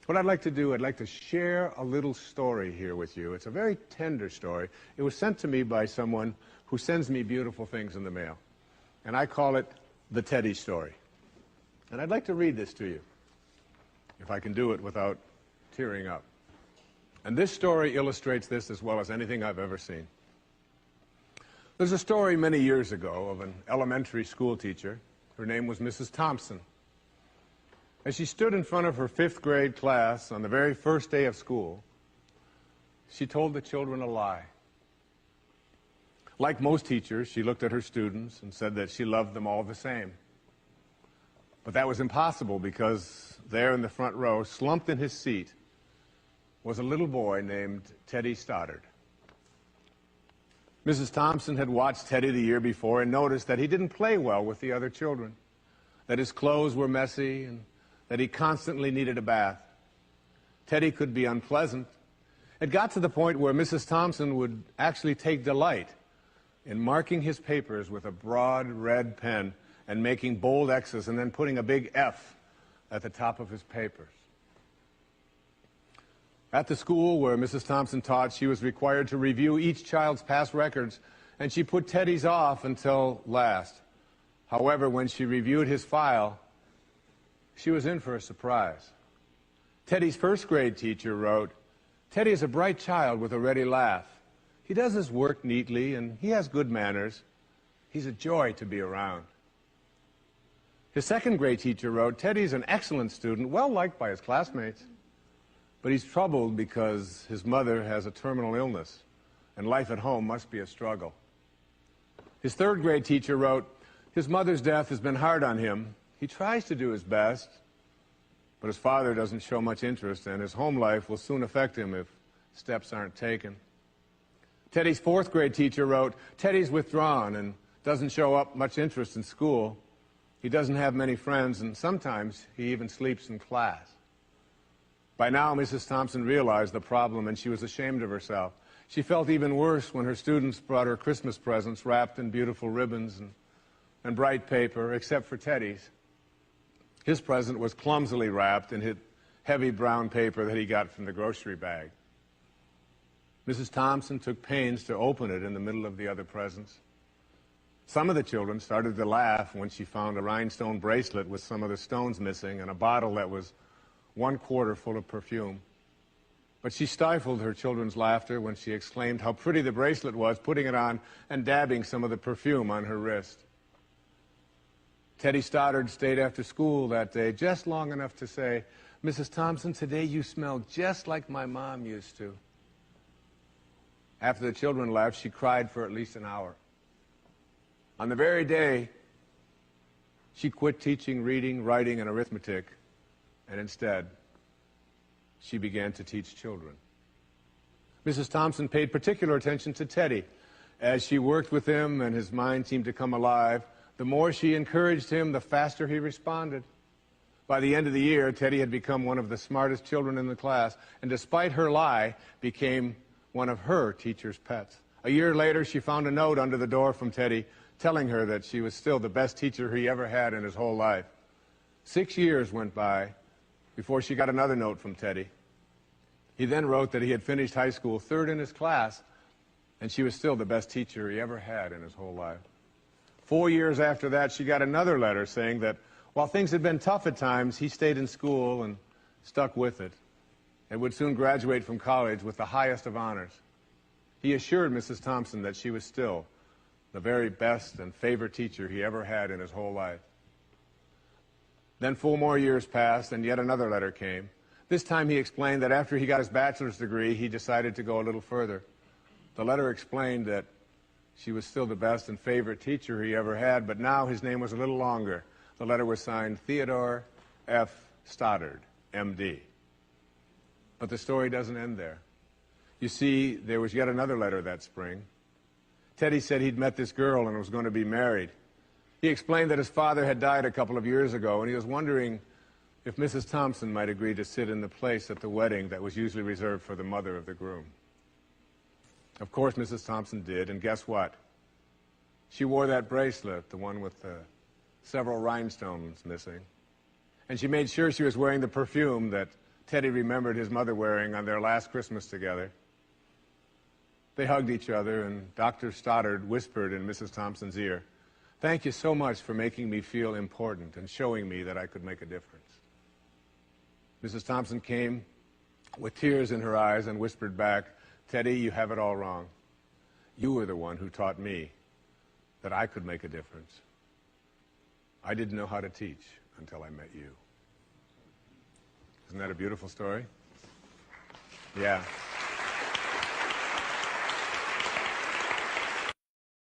What I'd like to do, I'd like to share a little story here with you. It's a very tender story. It was sent to me by someone who sends me beautiful things in the mail. And I call it the Teddy story. And I'd like to read this to you, if I can do it without tearing up. And this story illustrates this as well as anything I've ever seen. There's a story many years ago of an elementary school teacher. Her name was Mrs. Thompson. As she stood in front of her 5th grade class on the very first day of school, she told the children a lie. Like most teachers, she looked at her students and said that she loved them all the same. But that was impossible because there in the front row, slumped in his seat, was a little boy named Teddy Stoddard. Mrs. Thompson had watched Teddy the year before and noticed that he didn't play well with the other children, that his clothes were messy and that he constantly needed a bath. Teddy could be unpleasant. It got to the point where Mrs. Thompson would actually take delight in marking his papers with a broad red pen and making bold X's and then putting a big F at the top of his papers. At the school where Mrs. Thompson taught, she was required to review each child's past records, and she put Teddy's off until last. However, when she reviewed his file, she was in for a surprise. Teddy's 1st grade teacher wrote, "Teddy is a bright child with a ready laugh. He does his work neatly and he has good manners. He's a joy to be around." His 2nd grade teacher wrote, "Teddy's an excellent student, well liked by his classmates. But he's troubled because his mother has a terminal illness and life at home must be a struggle." His 3rd grade teacher wrote, "His mother's death has been hard on him. He tries to do his best, but his father doesn't show much interest, and his home life will soon affect him if steps aren't taken." Teddy's 4th grade teacher wrote, "Teddy's withdrawn and doesn't show up much interest in school. He doesn't have many friends, and sometimes he even sleeps in class." By now, Mrs. Thompson realized the problem, and she was ashamed of herself. She felt even worse when her students brought her Christmas presents wrapped in beautiful ribbons and bright paper, except for Teddy's. His present was clumsily wrapped in heavy brown paper that he got from the grocery bag. Mrs. Thompson took pains to open it in the middle of the other presents. Some of the children started to laugh when she found a rhinestone bracelet with some of the stones missing and a bottle that was 1/4 full of perfume. But she stifled her children's laughter when she exclaimed how pretty the bracelet was, putting it on and dabbing some of the perfume on her wrist. Teddy Stoddard stayed after school that day just long enough to say, "Mrs. Thompson, today you smell just like my mom used to." After the children left, she cried for at least an hour. On the very day, she quit teaching reading, writing, and arithmetic, and instead, she began to teach children. Mrs. Thompson paid particular attention to Teddy. As she worked with him and his mind seemed to come alive, the more she encouraged him, the faster he responded. By the end of the year, Teddy had become one of the smartest children in the class, and despite her lie, became one of her teacher's pets. A year later, she found a note under the door from Teddy telling her that she was still the best teacher he ever had in his whole life. 6 years went by before she got another note from Teddy. He then wrote that he had finished high school 3rd in his class, and she was still the best teacher he ever had in his whole life. 4 years after that, she got another letter saying that while things had been tough at times, he stayed in school and stuck with it and would soon graduate from college with the highest of honors. He assured Mrs. Thompson that she was still the very best and favorite teacher he ever had in his whole life. Then 4 more years passed, and yet another letter came. This time he explained that after he got his bachelor's degree, he decided to go a little further. The letter explained that she was still the best and favorite teacher he ever had, but now his name was a little longer. The letter was signed Theodore F. Stoddard, M.D. But the story doesn't end there. You see, there was yet another letter that spring. Teddy said he'd met this girl and was going to be married. He explained that his father had died a couple of years ago, and he was wondering if Mrs. Thompson might agree to sit in the place at the wedding that was usually reserved for the mother of the groom. Of course, Mrs. Thompson did, and guess what? She wore that bracelet, the one with the several rhinestones missing, and she made sure she was wearing the perfume that Teddy remembered his mother wearing on their last Christmas together. They hugged each other, and Dr. Stoddard whispered in Mrs. Thompson's ear, "Thank you so much for making me feel important and showing me that I could make a difference." Mrs. Thompson came with tears in her eyes and whispered back, "Teddy, you have it all wrong. You were the one who taught me that I could make a difference. I didn't know how to teach until I met you." Isn't that a beautiful story? Yeah.